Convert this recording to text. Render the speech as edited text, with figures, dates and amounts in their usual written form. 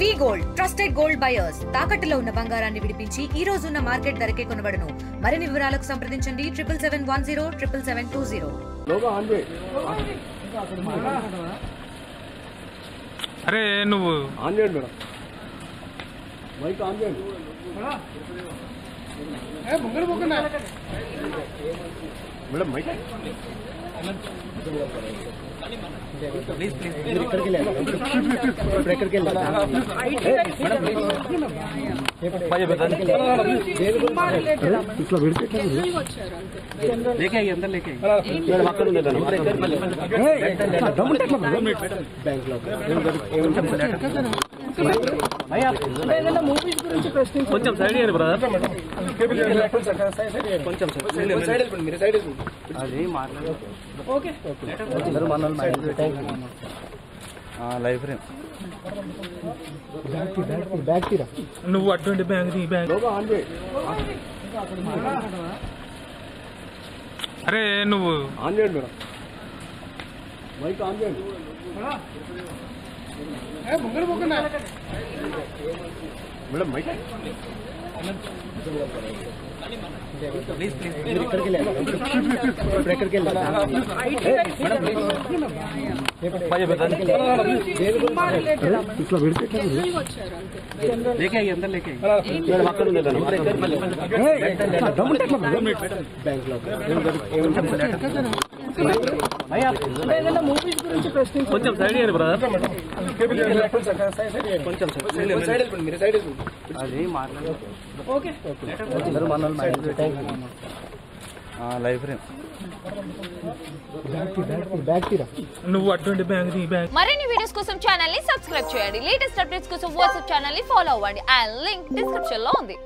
వి gold trusted gold buyers తాకట్టులో ఉన్న బంగారాన్ని విడిపించి ఈ రోజు ఉన్న మార్కెట్ ధరకే కొనబడును. మరిన్ని వివరాలకు సంప్రదించండి 7710 అరే నువ్వు ఆన్ చేయండి మేడం, మైక్ ఆన్ చేయండి. మేడం మైక్ కొంచెం సైడ్ ఇయ్యండి బ్రదర్. కొంచెం సైడ్ మీరు సైడ్ అది లైఫ్ ఫ్రేమ్ నువ్వు అటువంటి బ్యాంక్ ఈ బ్యాంక్. ఆన్ చేయి. అరే నువ్వు ఆన్ చేయండి మేడం, మైక్ ఆన్ చేయండి. మేడం మైక్ కొంచెం సైడ్ ఇయ్యండి బ్రదర్. కొంచెం సైడ్ మీరు సైడ్ అది లైఫ్ ఫ్రేమ్ నువ్వు అటువంటి బ్యాంక్ ఈ బ్యాంక్. మరిన్ని వీడియోస్ కోసం ఛానల్ ని సబ్స్క్రైబ్ చేయండి. లేటెస్ట్ అప్డేట్స్ కోసం వాట్సాప్ ఛానల్ ని ఫాలో అవ్వండి. ఆ లింక్ డిస్క్రిప్షన్ లో ఉంది.